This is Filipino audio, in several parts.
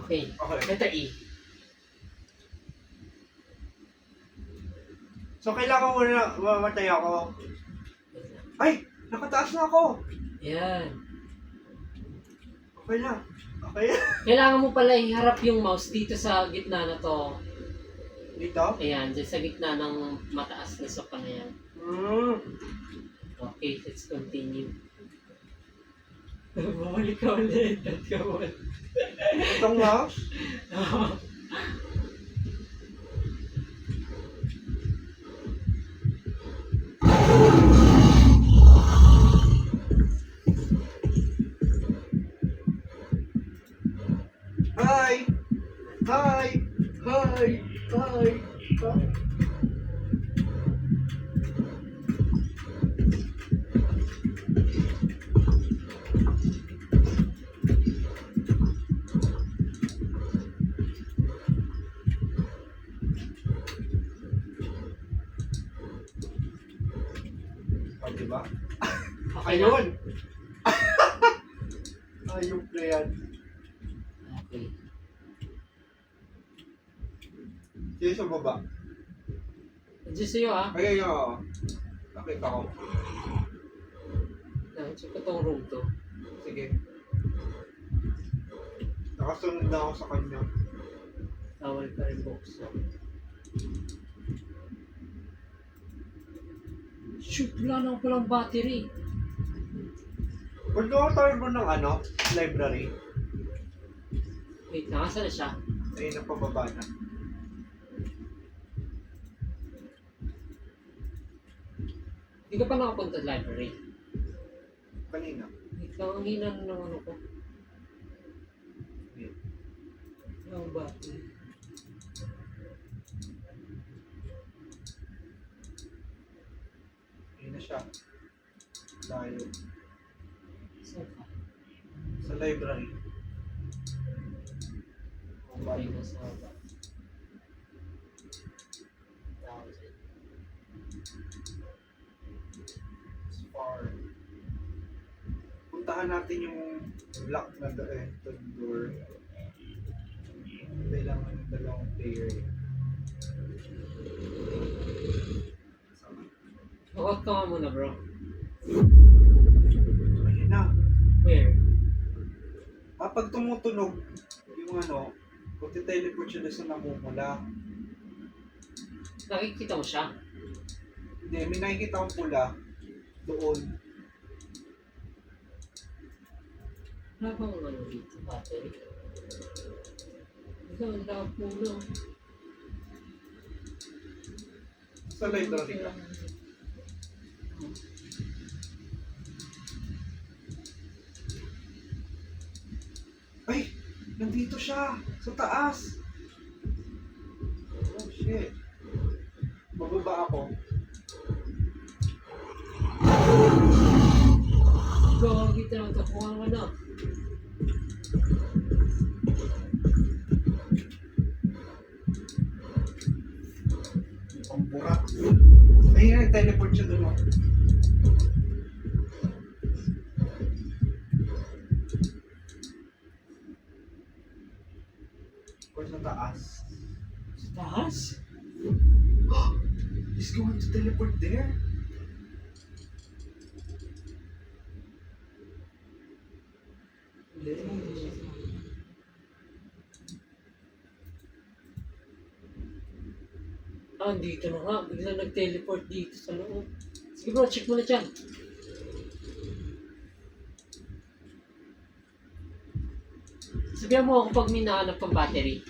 Okay. Okay. Letter E. So, kailangan mo na mamatay ako. Ay! Nakataas na ako! Yan. Okay na. Okay na. Kailangan mo pala iharap yung mouse dito sa gitna na to. Dito? Ayan, dyan sa gitna ng mataas na sopa na yan. Okay, let's continue. Bumalik ka ulit. Come on. Itong mouse? Hi! Hi! Hi! Hi! Hi! Oh, diba? Okay na. Ayun! Ayun na yan. Okay. Sino sa baba? Diyan sa'yo ah. Ayun yun. Nakita ko. Check ko tong room to. Sige. Nakasunod na ako sa kanya. Tawal pa rin box. Shoot, wala na palang battery. Pwede ako tayo mo ng ano? Library. Wait, nakasa na siya? Ayun, napababa na. Hindi ka pa nakapunta sa library. Kanina. Wait lang, ang hina na ng ano ko. Ayun. Wala akong battery. Ayun na siya. Tayo. Saan ka? Sa library. Okay na sa baba. As far. Puntahan natin yung block na door. Kailangan ng dalawang player. Sama. Huwag ka nga muna bro. Ayun na. Where? Pag tumutunog yung ano, kung teleport siya doon sa namumula. Nakikita mo siya? Hindi, may nakikita akong pula doon. Wala bang ano dito? Battery? Ito, ang lahat puno. Sa library ka. Ay! Nandito siya! Sa taas! Oh shit! Bababa ako. Gawag ito lang, tapuhan ka na. Ang burak. Ayun, nag-teleport siya doon. Oh. Or sa taas. Sa taas? He's going to teleport there? Dito na nga. Bigla nag-teleport dito sa loob. Sige bro, check mo na dyan. Sabihan mo ako pag may nahanap pang battery.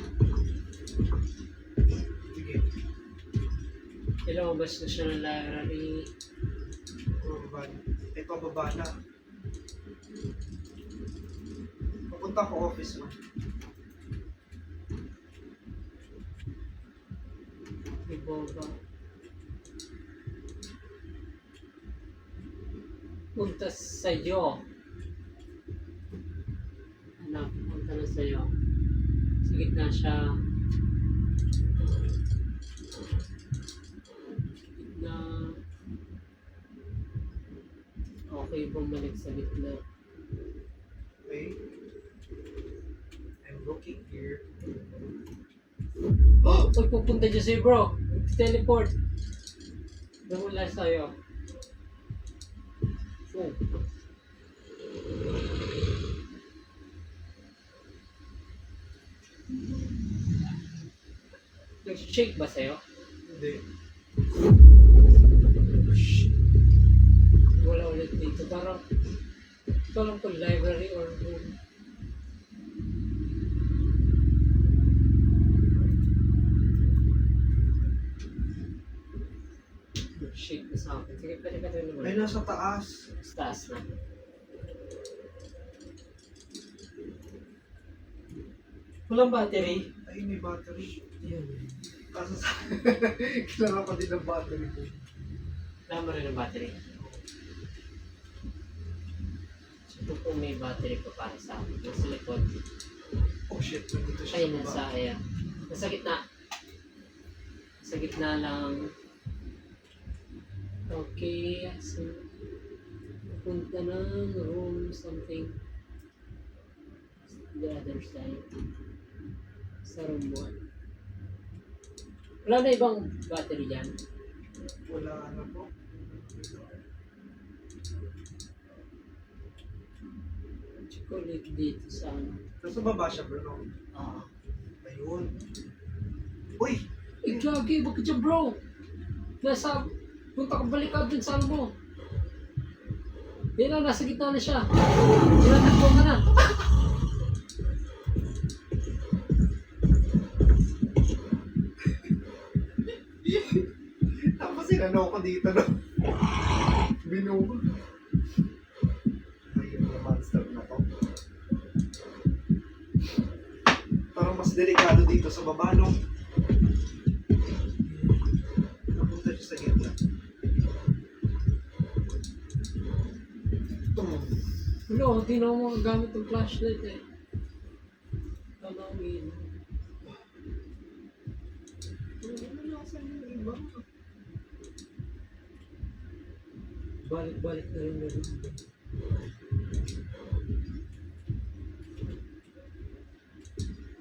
Sige. Lumabas na siya ng library. Pababa na. Eh, pababa na. Papunta ko office mo. May boba. Punta sa'yo. Anak, punta na sa'yo. Sa gitna siya. Gitna. Okay, bumalik sa gitna. Okay. I'm looking here. here. Oh! Pag pupunta dyan sa'yo bro. Teleport. Nawala sa'yo. Oh. Nag-shake ba sa'yo? Hindi. Wala ulit dito. Parang ito lang po library or room. Nag-shake na sa akin. Sige, pwede ka rin naman. Ay, nasa taas. Taas na. Walang battery. Ay, may battery. Yan. Kaso sa... Kailangan pa din ng battery ko. Tama rin ang battery. So, ito po may battery pa para sa akin. Nasa likod. Oh shit, nandito siya Ay, sa nasa, baba. ayan. Nasa gitna. Sa gitna lang. Okay. So, punta ng room something. The other side. Sa room 1. Wala na ibang battery dyan. Wala na po. Check ko ulit dito sa ano. Nasa baba siya, bro. Ah. Ayun. Uy! Eh, gagi, bakit dyan bro? Nasa, punta ka balik ka dun sa ano mo. Yan na, nasa gitna na siya. Tinatakbo ka na. Tapos sinano ko dito, no? Binubo. Ayun na monster na to. Parang mas delikado dito sa baba, no? Napunta siya sa gitna. Wala, hindi na ako makagamit ng flashlight eh. Tanawin. Balik-balik na rin na rin.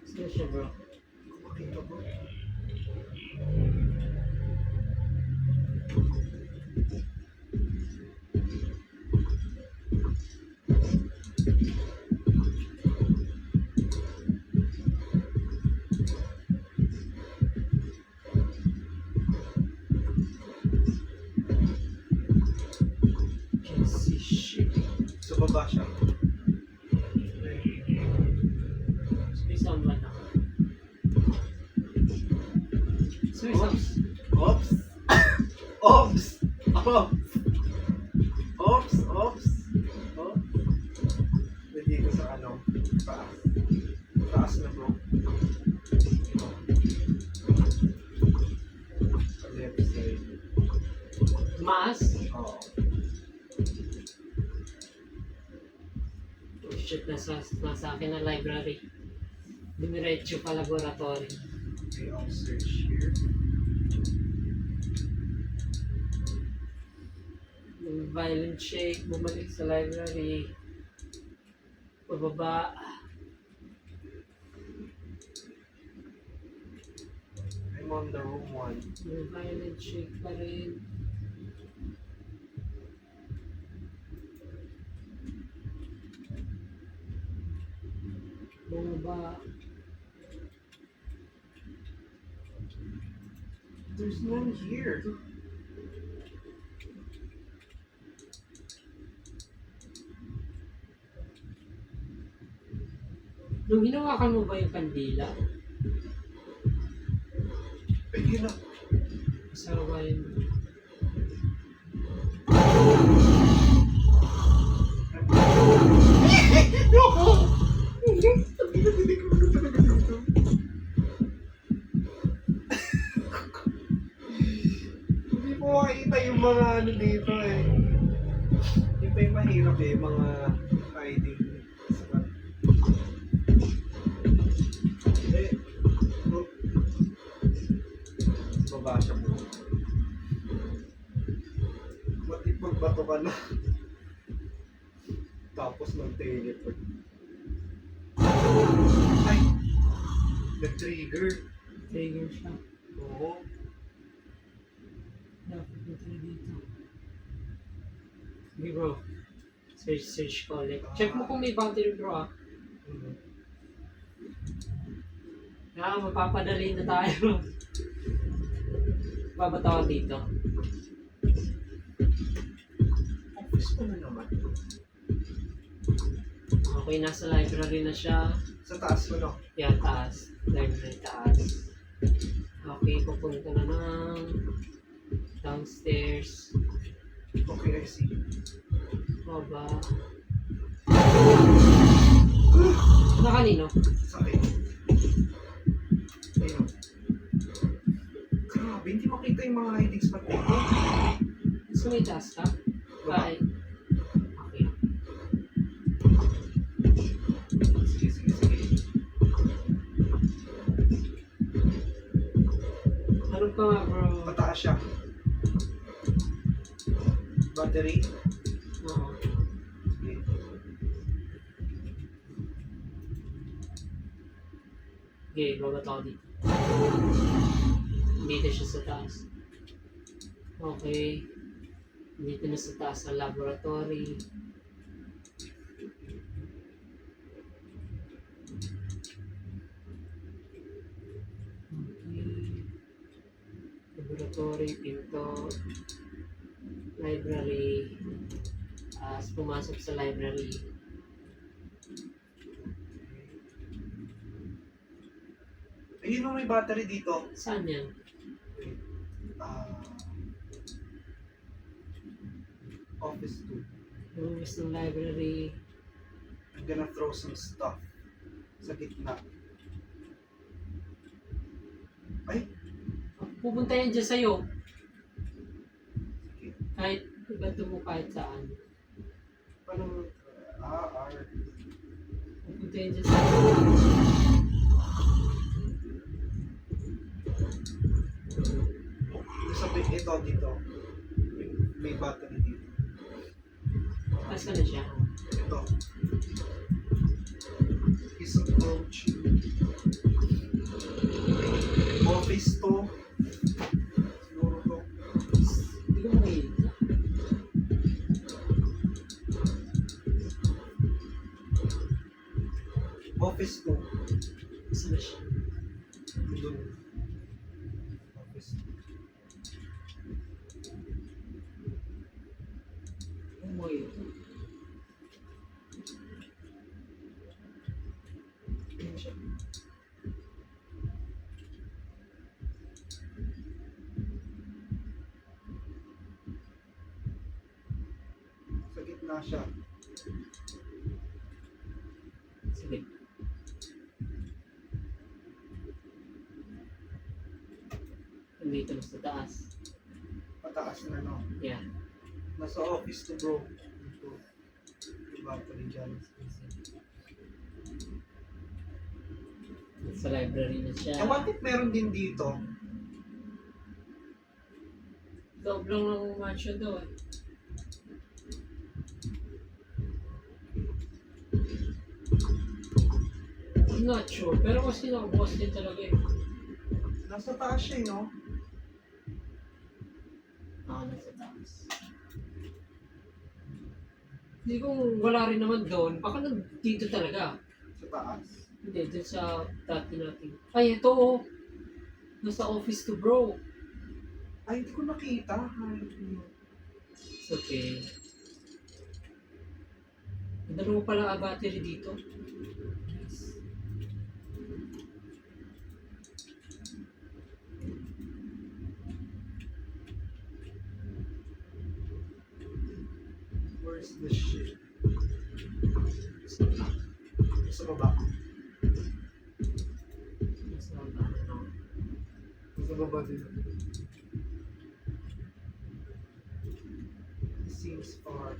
Saan siya bro? Makita ko. Can't see shit. Sa baba siya. May someone na. So, may Oops! Oops! Oops! Oops! Oops! Oops! Oops! Nandito sa ano? Taas. Taas na bro. Sa left side. Maas? Oo. Oh shit, nasa akin na library. Dumiretso pa laboratory. Okay, I'll search here. Yung violent shake, bumalik sa library. Pababa. I'm on the room 1. Yung violent shake pa rin. Bumaba. There's none here. Nung hinawakan mo ba yung kandila? Ay, yun na. Kasawayan mo. Hindi po makikita yung mga ano dito eh. Yung pa yung mahirap eh, mga hiding spot. Hindi. Look. Sa baba siya bro. Ba't ipagbato ka na? Tapos mag-teleport. Ay! Nag-trigger. Trigger siya. Oo. Dapat na tayo dito. Sige bro. Search ko ulit. Check mo kung may battery bro ah. Mhm. Mapapadali na tayo. Babatawa dito. Office ko na naman. Okay, nasa library na siya. Sa taas ko, no? Yan, taas. Library taas. Okay, pupunta na ng downstairs. Okay, I see. Baba. Na kanino? Sakit. Ayun. Grabe, hindi makita yung mga hiding spot dito. Gusto may taas ka? Bye. Okay. Sige, sige, sige. Ano pa nga bro? Pataas siya. Battery. Oo. Okay. Okay, babataw dito. Dito siya sa taas. Okay. Dito na sa taas ng laboratory. Okay. Laboratory, pinto. Library. Pumasok sa library. Ayun o, may battery dito. Saan yan? Ah, office 2. Lumabas ng library. I'm gonna throw some stuff sa gitna. Ay, Pupunta yan dyan sa'yo. sige. Kahit ibato mo kahit saan. Paano? R. Pupunta yan dyan sa'yo. Sabi ito dito. May battery dito. Taas ka na siya. Ito. He's approaching. Office to. Siguro to. Hindi ko makikita. Office to. Saan na siya? Doon. Office to. Ano mo ito? Ayun siya. Sa gitna siya. Sige. Nandito na sa taas. Pataas na, no? Yan. Nasa office to, bro. Dito. Yung battery dyan. Sa library na siya. Eh, what if meron din dito? Loob lang ng mansion daw eh. I'm not sure. Pero kasi nakabukas din talaga eh. Nasa taas siya, no? Nasa taas. Hindi kung wala rin naman doon, baka dito talaga. Sa taas. Hindi, dun sa dati natin. Ay, ito oh. Nasa office to bro. Ay, hindi ko nakita. Ay, It's okay. May dalawa pala ang battery dito. Nice. where's the shit? Sa baba. Nasa ano. Sa baba din. Seems far.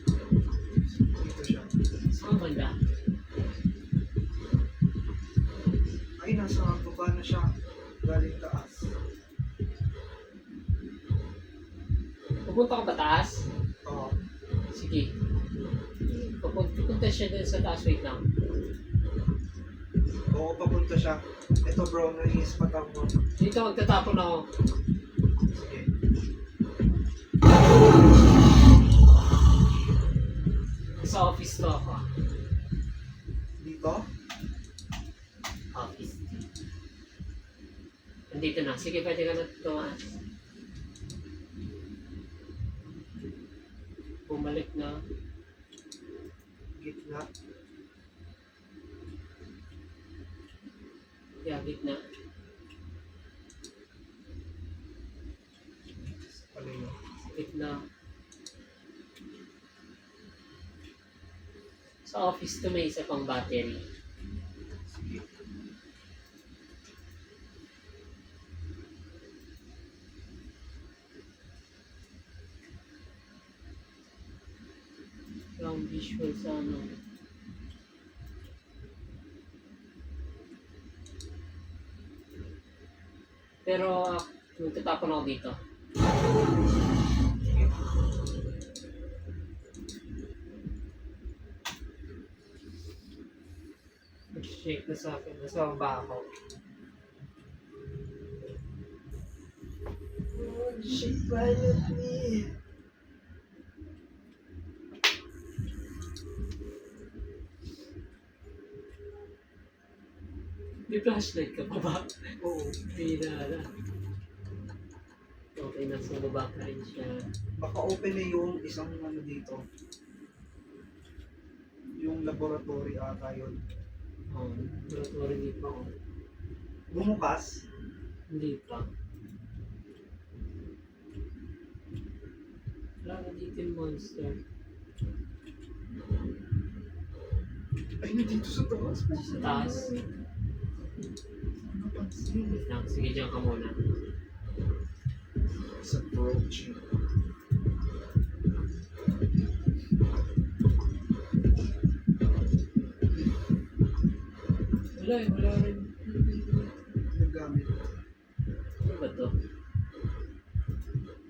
Dito siya. Saan banda? siya. Galing taas. Pupunta ka ba taas? Oo. Sige. Pupunta siya dun sa taas. Wait lang. Oo, papunta siya. Ito bro, nai-spatan mo. Dito magtatapon ako. Sige. Sa office to ako. Dito? Office. Nandito na. Sige, pwede ka na tumaas. Bumalik na. Gitna. Yeah, gitna. Pala yun. Gitna. Sa office to may isa pang battery. Sige. Yung visual sa ano. Pero magtatapon ako dito. Sige. Mag-shake na sa akin. Nasa baba ako. Shake violently. May flashlight ka pa ba? Oo. Hindi na. Okay, nasa baba ka rin siya. Baka open na yung isang ano dito. Yung laboratory ata yun. Laboratory dito ako. Bumukas. Hindi pa. Wala na dito yung monster. Ay, nandito sa taas. Sa taas. Napansin. Wait lang. Sige, dyan ka muna. It's approaching. Wala rin. Nagamit. Ano ba to?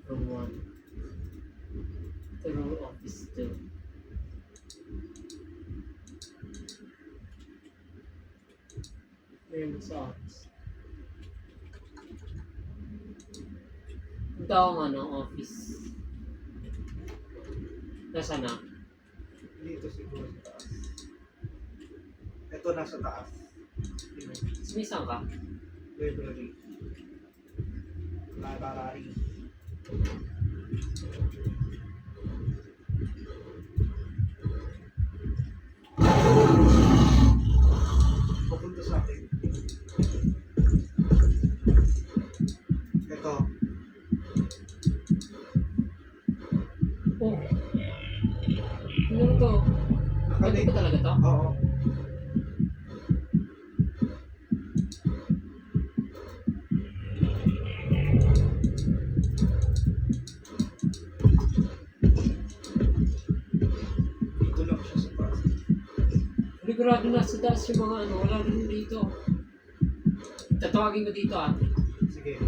Room 1. Ito room office 2. Meron sa office. Ito ang office. Nasaan na? Dito siguro sa taas. Ito nasa taas. Sumisan ka? Library. Library. Papunta sa akin. Ito. Oh. Ano to? Pwede ko talaga to? Oo. Dito lang siya sa taas. Sigurado nasa taas yung mga wala rin dito. Tatawagin ko dito ah. Sige.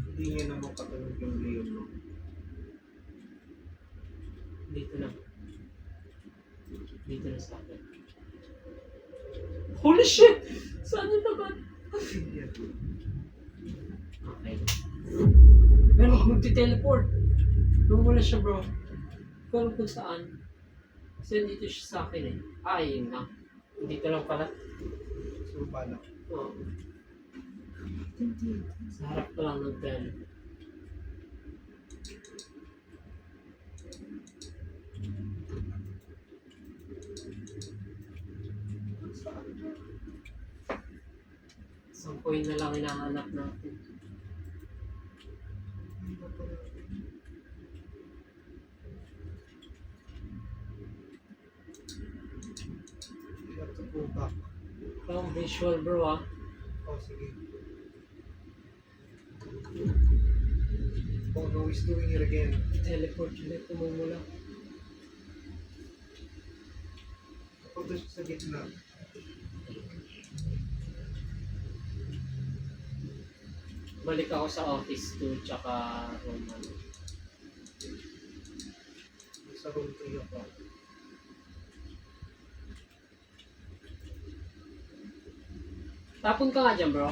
Hindi niya naman katulog yung Leon, no? Dito na. Dito na sa akin. Holy shit! Saan yung tapat? Yan. Okay. Pero magti-teleport. Nung wala siya bro. Pero kung saan. Kasi dito siya sa akin eh. Ah, yun na. Dito lang pala. Surba lang. Oo. Sa harap pa lang ng teleport. Isang coin na lang hinahanap natin. You have to go back. Ang visual bro ah. Oh, sige. Oh no, he's doing it again. Teleport ulit umumula. Punta siya sa gitna. Balik ako sa office 2 tsaka room 1. Sa room 3 ako. Tapon ka nga dyan, bro.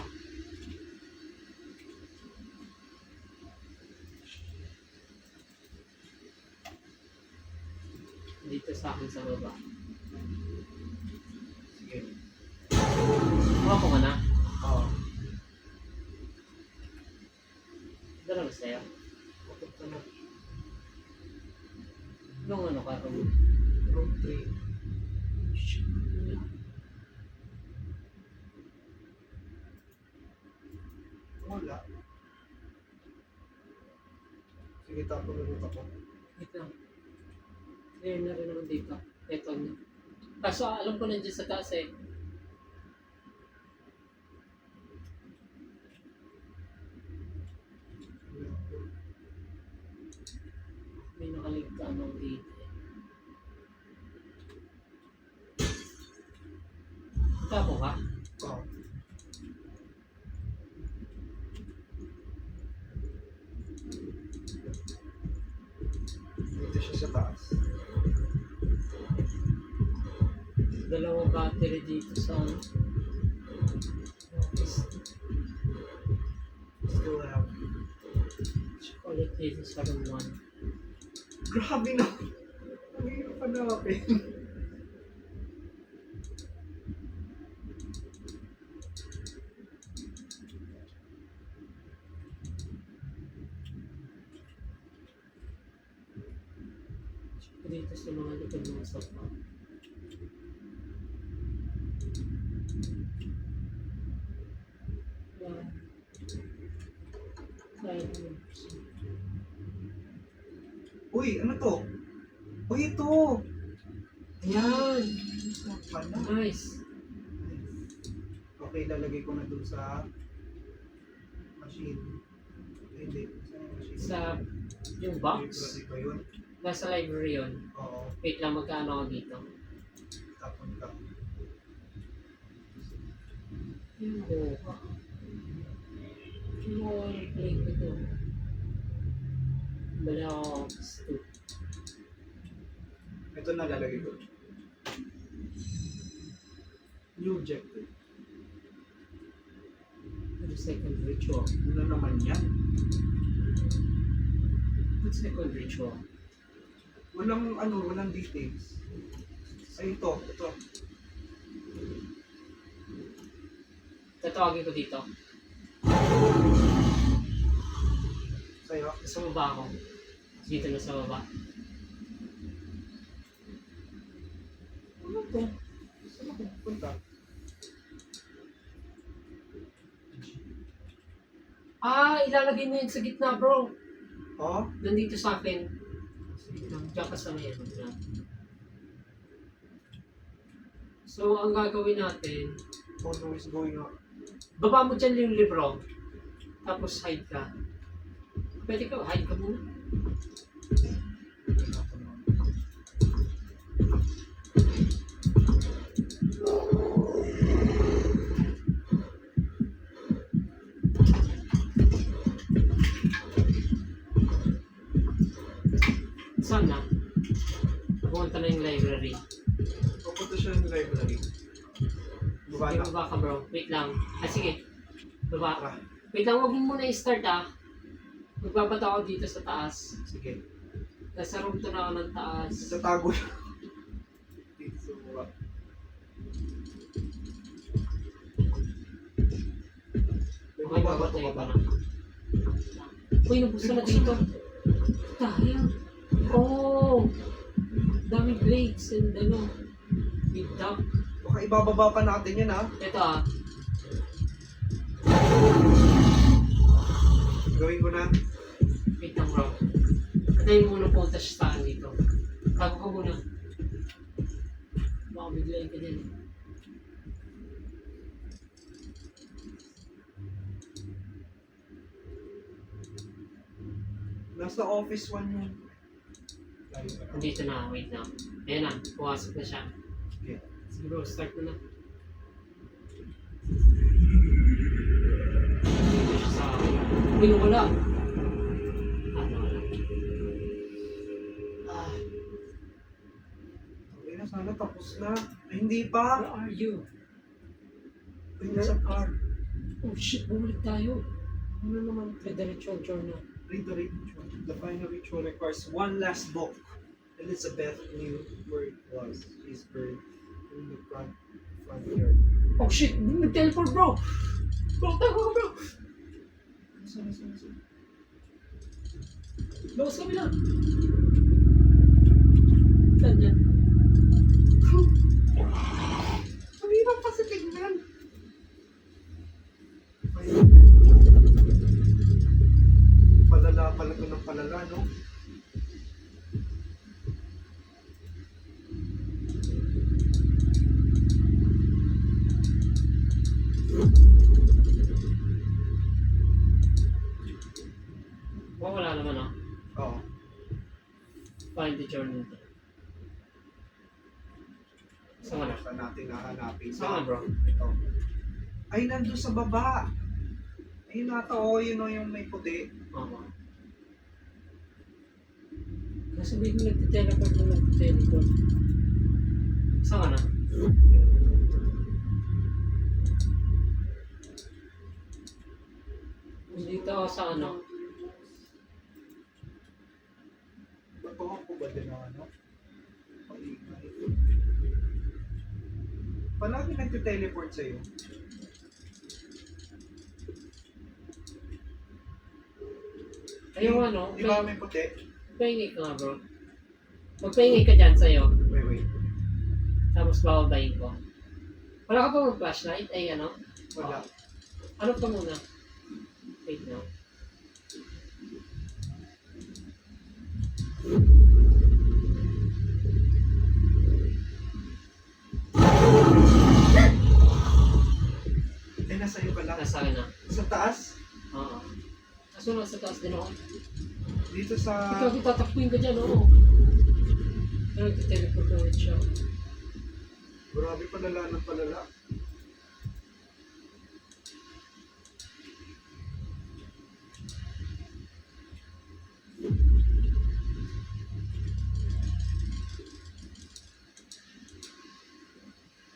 Dito sa akin sa baba. Sige. Kuha ko ka na. Oo. Dala ba sa'yo? Pupunta na. Nung ano ka, room? Room 3. Wala. Sige, tapos ulit ako. Ito. Clear na rin naman dito. Ito na. Kaso alam ko nandiyan sa taas eh. May nakaligtaan ng dito eh. Tapo ka? Oo. Dito siya sa taas. Dalawang battery dito sa ano. Office. Still have. Ulit dito sa room 1. Grabe na. Ang hirap hanapin. Dito sa mga likod ng sofa. Wow. Kaya Uy, ano to? Uy, ito! Ayan! Ito pala. Nice! Okay, lalagay ko na dun sa machine. Hindi, sa machine. Sa yung box, Library ba yun? nasa library yun. Oo, Wait lang, magkano ako dito? tapon ka. Yung buka. Yung mga play ko ito. Bala ako office 2. Ito na lalagay ko. New objective. Ano second ritual? Ano naman yan? What second ritual? Walang ano, walang details. Ay, ito. Tatawagin ko dito. Sa'yo. Sa baba ako. Dito na sa baba. Ano to? Saan ako pupunta? Ah, ilalagay mo yun sa gitna, bro. Oo? Nandito sa akin. Diyan ka sa may ano. So, ang gagawin natin, Oh, no is going up. baba mo dyan yung libro. Tapos hide ka. Pwede ka, hide ka muna. Saan na? Pupunta na yung library. Pupunta siya ng library. Baba Sige, na. baba ka bro. Wait lang. Ah, sige. Baba ka. Tara. Wait lang, huwag mo muna i-start ah. Magbabata ako dito sa taas. Sige. Nasa room 2 na ako ng taas. Tatago siya. Dito sa baba. Okay, babatay ko na. Uy, nabusta na dito. Dahil. Oh! Dami blades and ano. Big duck. Baka ibababa pa natin yan, ha? Ito ah. Gawin ko na. Wait lang bro. Antayin mo muna punta siya sa akin dito. Tago ka muna. Baka biglayin ka din. Nasa office 1 yung... Nandito na, wait lang. Ayan na, pumasok na siya. Sige. Sige bro, start mo na. Dito siya sa akin. Uy, wala. Wala. Ah, Okay na, sana tapos na. Ay, hindi pa. where are you? Ay, nasa car. Oh shit, bumalik tayo. Ano naman? Federation Journal. Read the ritual. The final ritual requires one last book. Elizabeth knew where it was. She's buried in the front yard. Oh shit, nag-teleport bro! Bro, tago ka bro! Saan? Bawas kami lang! Saan dyan? Ang hirap kasi tignan. Palala pala ito ng palala, no? Oh, wala naman ah. Oo. Find the journal. Saan ka na? Saan natin nahanapin? Saan ka bro? Ito. Ay, nandun sa baba. Ayun nata, oh, yun o yung may puti. Oo. Nasabihin mo nagtiteleport mo nagtiteleport. Saan ka na? Dito ako sa ano? Bato ko ba din ang ano? Paingay. Palagi nagtiteleport sa'yo. Ayun ano? Di ba may puti? Pahingi ka nga bro. Magpahingi ka dyan sa'yo. Wait. Tapos bababayin ko. Wala ka pa mag flashlight? Ay ano? Wala. Ano pa muna? Wait na. Eh, nasa iyo pala. Nasa akin na. Sa taas? Oo. Kaso nasa taas din ako. Dito sa... Ikaw tatakpuin ka dyan, oo. Pero nagtiteleport na ulit siya. Grabe palala ng palala.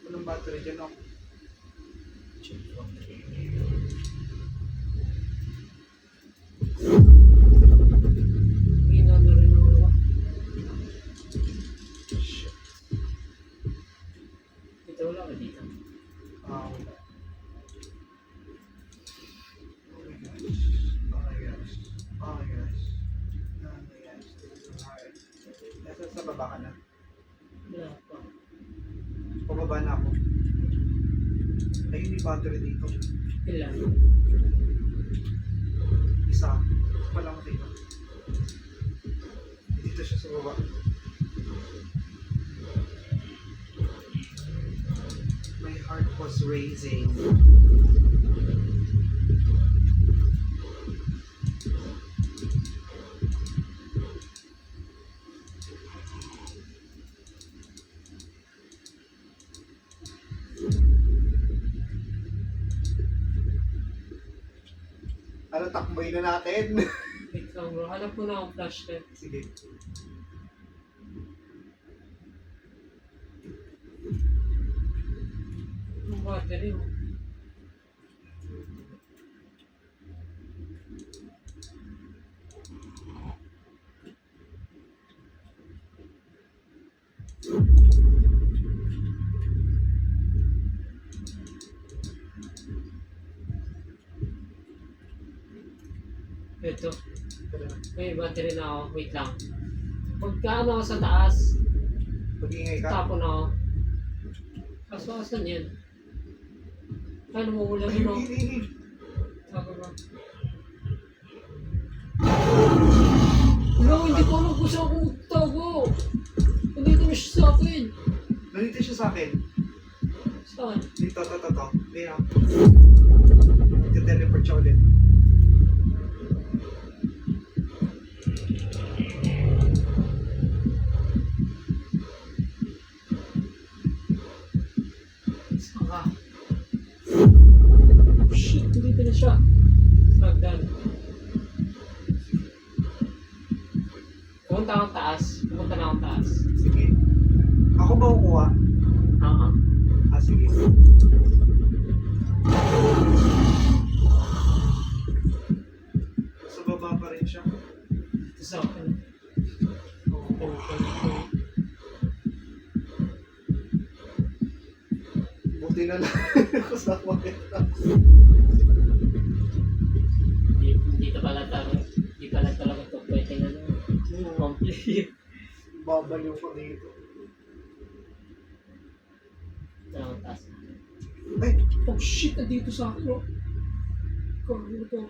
Anong battery dyan, oh? Hina na rin ako. Shit. Dito wala ka dito. Wala. Oh my gosh. Oh my gosh. Oh my gosh. Oh my gosh. This is so hard. Nasa sa baba ka na? Wala pa. Pababa na ako. Ayun yung battery dito. Ilan? Isa. Palang dito. Dito siya sa baba. My heart was racing. Ano, takboy na natin? Wait lang bro. Hanap mo na akong flashlight. Sige. Yung battery mo. Ito. May battery na ako. Wait lang. Pagka ano ako sa taas, Mag-ingay ka. tapon ako. Kaso asan yan? Ano mo wala rin ako? Tapon ako. Wala, hindi ko alam kung saan ako magtago. Nandito na siya sa akin. Nandito siya sa akin. Saan? Dito. Ayan. Teleport siya ulit. Pumunta akong taas. Pumunta na akong taas. Sige. Ako ba kukuha? Oo. Ah, sige. Sa baba pa rin siya. Ito sa akin. Buti na lang kasama kita. Hindi pala talaga. Hindi pala talaga ito pwede na complete. Babaliw ko dito. Ito na akong taas. Ay! Oh shit! Nandito sa akin oh. Ano to?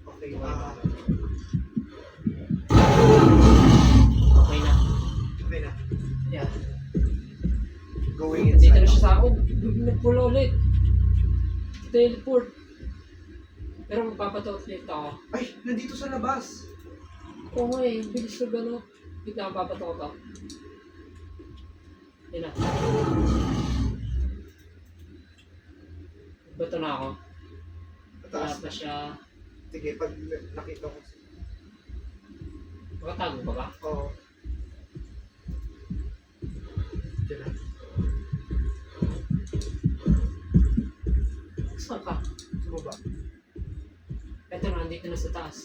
Okay, Okay na. okay na. Yeah. Going Nandito inside. na siya sa akin. Nagpula ulit. Teleport. Pero magpapatot ulit ako. Ay! Nandito sa labas! Oo nga eh. Bilis na gano'n. Hindi na magpapatot ako. Yan na. Bato na ako. Wala Taas. pa siya. Sige, pag nakita ko. Makatago pa ba? Oo. Diyan na. Saan ka? Sa baba. Ito na, nandito na sa taas.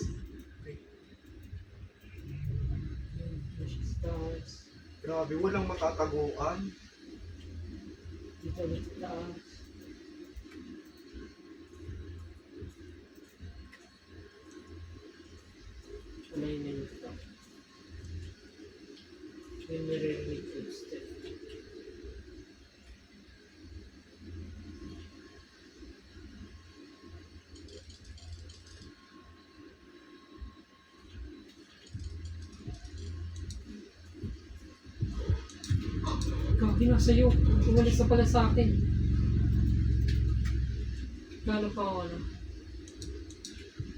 Okay. Dito siya sa taas. Grabe, walang matataguan. Dito ulit sa taas. Ano yun yun ito? May naririnig footstep. Gagi na sa'yo. Umalis na pala sa akin. Gano'n pa ako ano?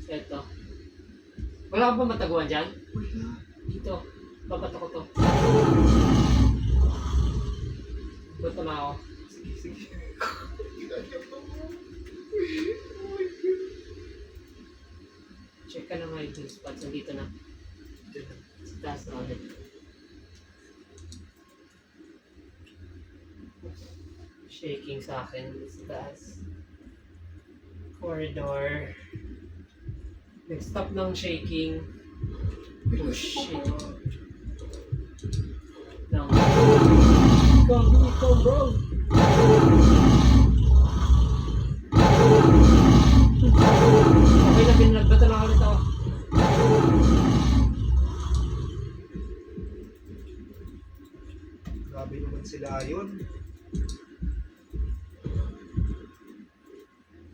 Eto. Wala ka ba mataguan dyan? Wala. Dito. Babato ko to. Bato na ako. Sige, sige. Check ka na nga yung spots. Nandito na. Diyan na. Sa taas na ulit. Shaking sa akin. Sa taas. Corridor. Nag-stop ng shaking. Oh shit. Lang. Gagi ikaw bro. Okay na, binagbato na ulit ako. Grabe naman sila yun.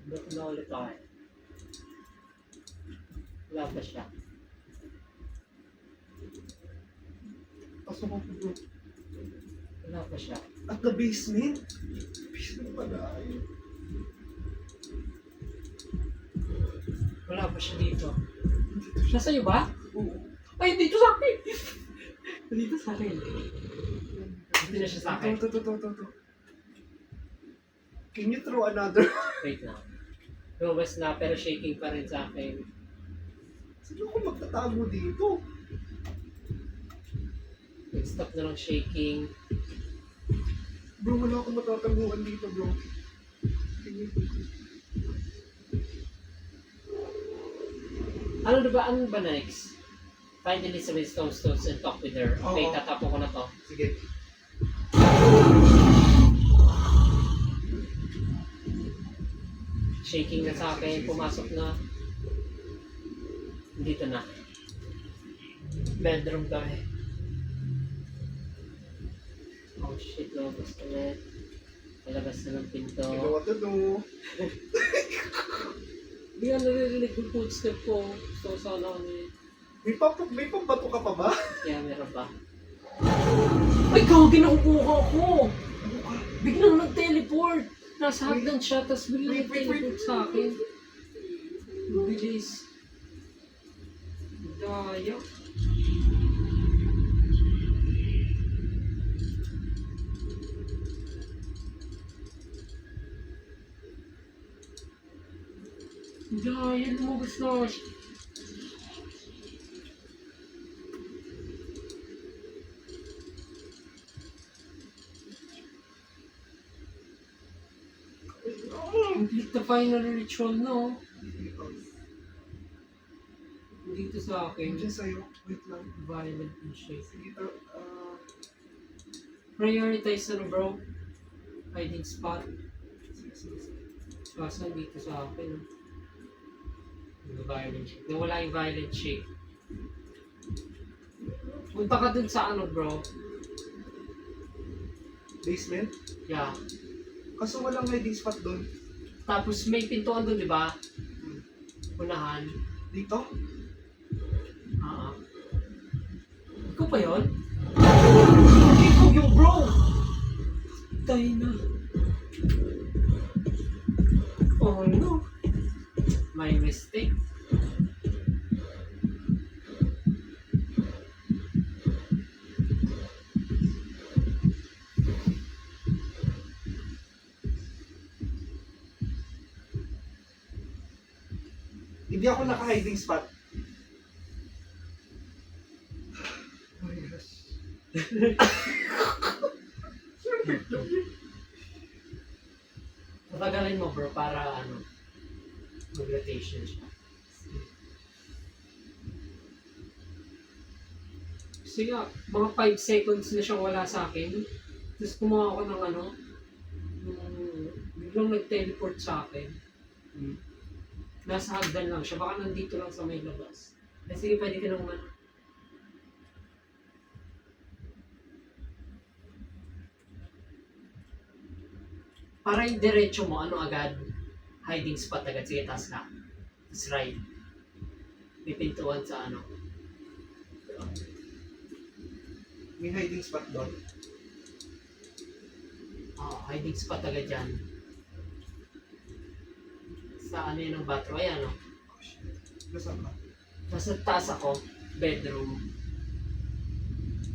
Bato na ulit ako eh. Wala pa siya. Pasok ako bro. Wala pa siya. At the basement? Basement pala yun. Wala pa siya dito. Nasa iyo ba? Oo. Ay, dito sa akin! Dito sa akin. Dito na siya sa akin. Ito. Can you throw another? Wait lang. Lumabas na pero shaking pa rin sa akin. Sino ko magtatago dito? Nag-stop na ng shaking. Bro, wala akong matataguan dito bro. Ano ba next? Find Elizabeth Stones and talk with her. Okay, Oo. tatapo ko na to. Sige. Shaking na sa akin, pumasok na. Dito na. Bedroom kami. Oh shit, lumabas na ulit. Palabas na ng pinto. Ikaw to do. Hindi nga naririnig yung footstep ko. Gusto ko sana kami. May pambato ka pa ba? Kaya meron pa. Ay, gawagin na kukuha ko! Biglang nag-teleport! Nasa hagdan siya, tapos biglang Wait. nag-teleport sa akin. Bilis. Daya. Daya, lumabas na. The final ritual, no? Dito sa akin, Diyan sa'yo. Wait lang. violent and shake. Sige, Prioritize ano bro? Hiding spot. sige. Kaso dito sa akin, no? Yung violent shake. Nawala yung violent shake. Punta ka dun sa ano bro? Basement? Yeah. Kaso walang hiding spot doon. Tapos may pintuan dun, di ba? Unahan. Dito? Ikaw pa yun? Ikaw yung bro! Tayo na. Oh no. My mistake. Hindi ako naka-hiding spot. Oh my gosh. Patagalin mo bro para ano, mag-rotation siya. Kasi nga, mga 5 seconds na siyang wala sa akin. Tapos kumuha ako ng ano, biglang nag-teleport sa akin. Nasa hagdan lang siya, baka nandito lang sa may labas. Sige, pwede ka naman. Para yung diretso mo, ano agad? Hiding spot agad. Sige, taas ka. Tapos right. May pintuan sa ano. May hiding spot doon. Hiding spot agad dyan. Sa ano yun ng bathroom? Ayan, no? Oh shit. Nasaan ka? Nasa taas ako. Bedroom.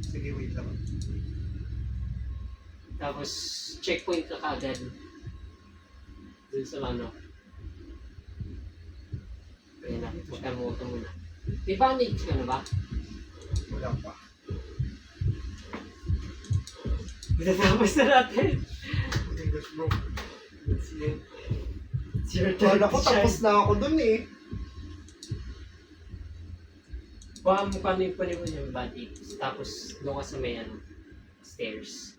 Sige, wait lang. Tapos, checkpoint ka kagad. Dun sa ano. Ayan na, magkamuto muna. May bandage ka na ba? Wala pa. Binatapos na natin. Oh my gosh, bro. It's your turn Wala ko, to shine. tapos na ako dun eh. Baka mo paano yung yung bandage. Tapos, doon ka sa may ano, stairs.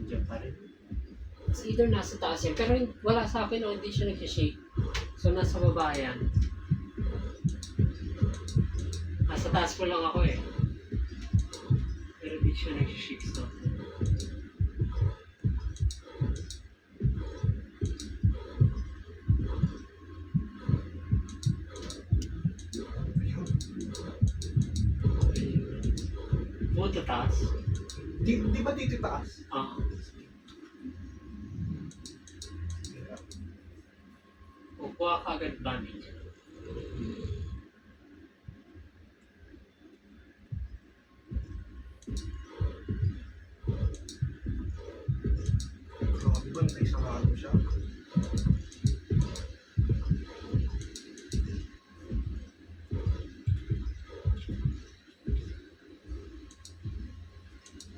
Diyan pa rin. It's either nasa taas yan, pero wala sa akin o hindi siya nag-shake. So, nasa baba yan. Nasa taas ko lang ako eh. Pero hindi siya nag-shake sa akin. Punta taas? Di ba dito taas? Kukuha ka agad bandage. Grabe ba, naisarado siya?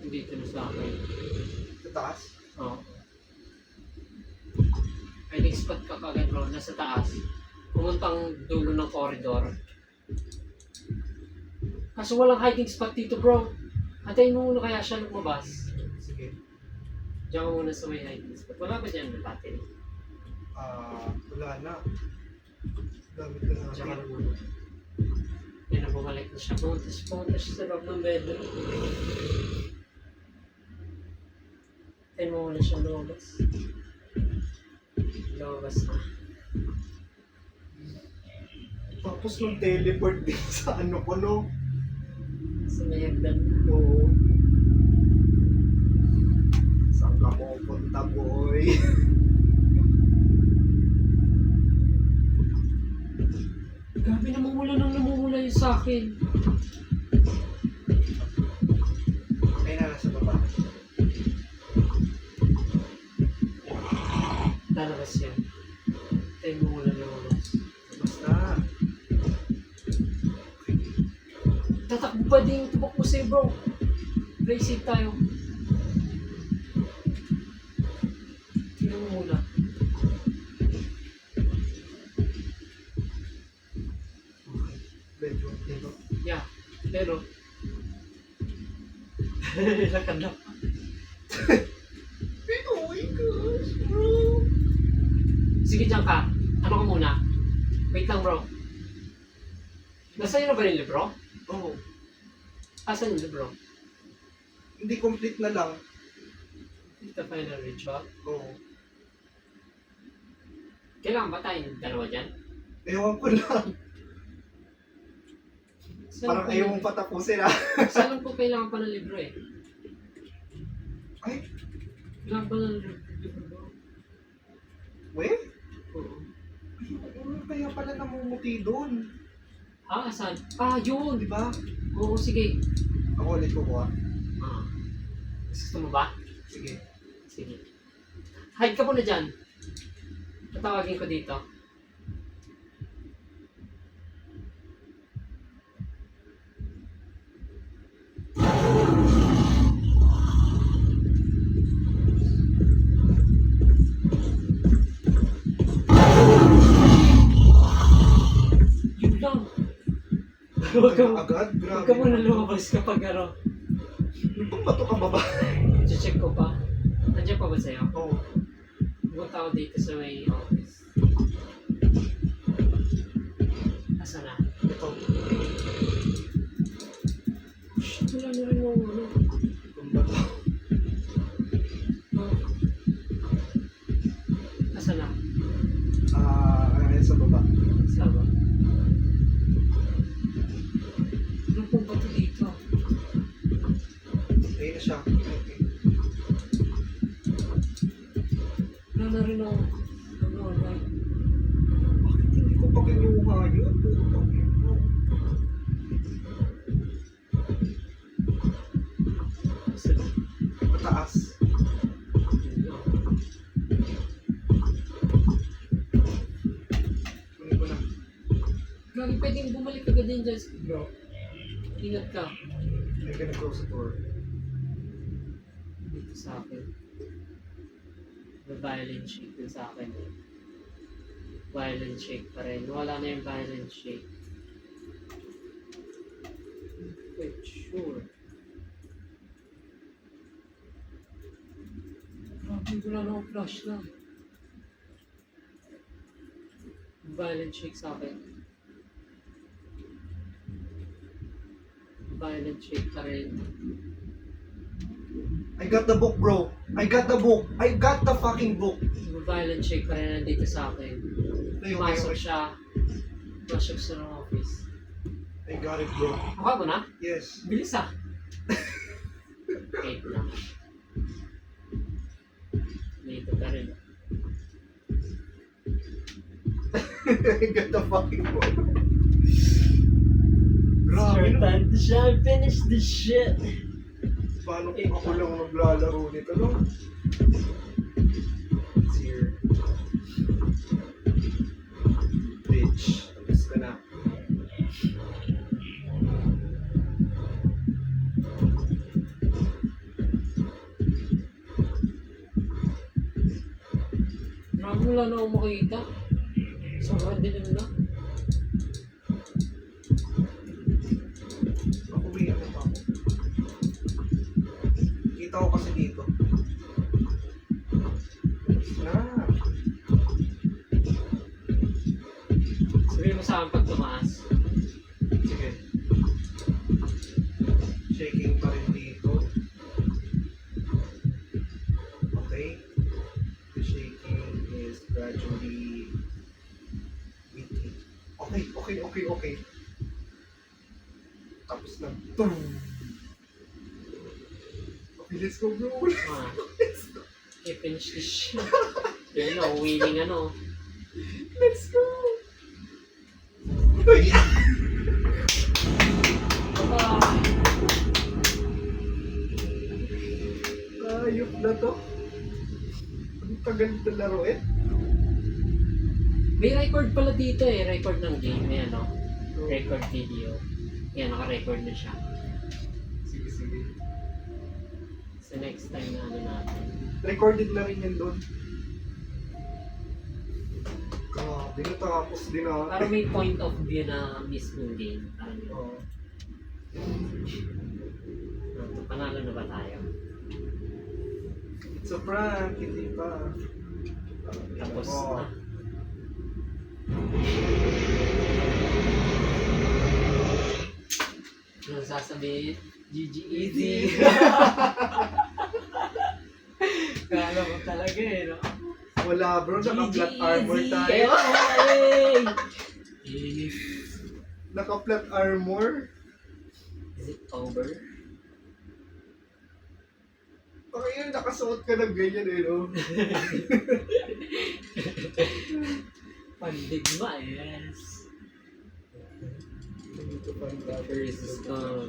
Dito na sa akin. Sa taas? Oo. Hiding spot ka kagad bro, nasa taas. Pumuntang dulo ng corridor. Kaso walang hiding spot dito bro. Antayin mo muna kaya siya lumabas. Sige. Diyan ka muna sa may hiding spot. Wala ba dyan na battery? Wala na. Gamit na natin. Diyan ka na muna. Yan na, bumalik na siya. Pumunta siya sa loob ng bedroom. Antayin mo muna siya lumabas. Lumabas na. Tapos nung teleport din sa ano ko, no? Sa may hagdan. Oo. Saan ka pupunta, boy? Grabe, namumula yun sa akin. Ay, nasa baba. Lalabas yan. Tayo mo muna lumabas. Basta. Tatakbo pa din yung tubok mo sa'yo bro. Play safe tayo. Tingnan mo muna. Medyo, dito. Yeah, pero... lakad na. Oh my gosh, bro. Sige, dyan ka. Ano ka muna? Wait lang, bro. Nasa'yo na ba yung libro? Oo. Asan yung libro? Hindi complete na lang. The final ritual. Oo. Kailangan ba tayong dalawa dyan? Ewan ko lang. Parang ayaw mong patapusin ah. Saan po kailangan pa ng libro eh? Ay, Kailangan pa ng libro, bro. weh? Oo. Kaya pala namumuti doon. Ah, saan? Ah, yun! Di ba? Oo, sige. Ako ulit kukuha. Ah. Gusto mo ba? Sige. Sige. Hide ka muna dyan. Tatawagin ko dito. Yun lang. Huwag ka, Agad? huwag Grabe. ka muna lumabas kapag ano. Nung bato ka ba ba? Check ko pa. Nandiyan pa ba sa'yo? Oo. Pumunta ako dito sa may office. Asa na? Ito. Shit, wala na rin yung ano. Nung bato. Oh. Asa na? Ayan sa baba. Sama. Ano po ba ito dito? Ayun na siya. Okay. Wala na rin ako. Ano, right? Bakit hindi ko pa kinuha yun? Putang ina. Asa na? Mataas. Kunin ko na. Grabe, pwedeng bumalik agad din dyan, bro. Ingat ka. I'm gonna close the door. Dito sa akin. May violent shake din sa akin. Violent shake pa rin. Wala na yung violent shake. Wait, sure. Grabe, wala na akong flash lang. Violent shake sa akin. Violent shake pa rin. I got the book, bro. I got the book. I got the fucking book. Violent shake pa rin nandito sa akin. Ayun, Pumasok ayun. siya. Pumasok siya ng office. I got it, bro. Mukha mo na? Yes. Bilis ah. Wait lang. Dito ka rin. I got the fucking book. Grabe. It's your time to shine. Finish this shit. Paano kung ako lang maglalaro nito, no? It's here. Bitch. Tapos ka na. Grabe, wala na akong makita. Sobrang dilim na. Ako may ano pa ako. Kita ko kasi dito. Ah. Sabihin mo sa akin pag tumaas. Sige. Shaking pa rin dito. Okay. The shaking is gradually weakening. Okay. Tapos na. Tum! Okay, let's go, bro. Ah. Okay, finish this shit. Yan na, winning ano. Let's go! Uy! Ah. Ayop na to. Ang tagal na laro eh. May record pala dito eh. Record ng game. May ano. Record video. Yan, naka-record na siya. Sige. So next time na ano natin. Recorded na rin yan doon. Di natapos din ako. Parang may point of view na mismong game. Parang yun. Oo. Panalo na ba tayo? It's a prank, hindi pa. Tapos Oo. na. Ano sasabihin? GG easy. Kala mo talaga eh, no? Wala bro, naka-flat armor easy. tayo. Ay! Naka-flat armor. Is it over? Okay yun, nakasuot ka ng ganyan eh, no? Pandigma, yes. Hindi ko pa rin dapat. First is gone.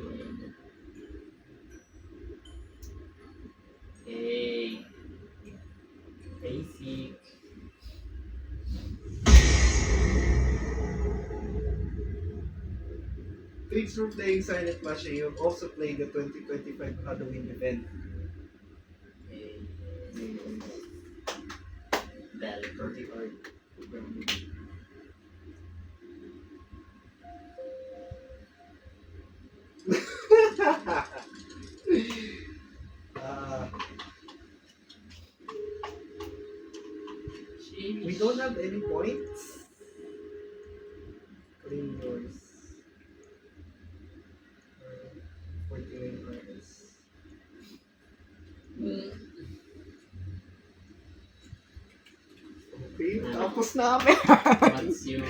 Hey. Basic. Tricks from playing Silent Match, you also played the 2025 Halloween event. Hey. Valid. Dirty art. Ah, we don't have any points. Clean yours. 49 hours. Okay, tapos na kami. What's your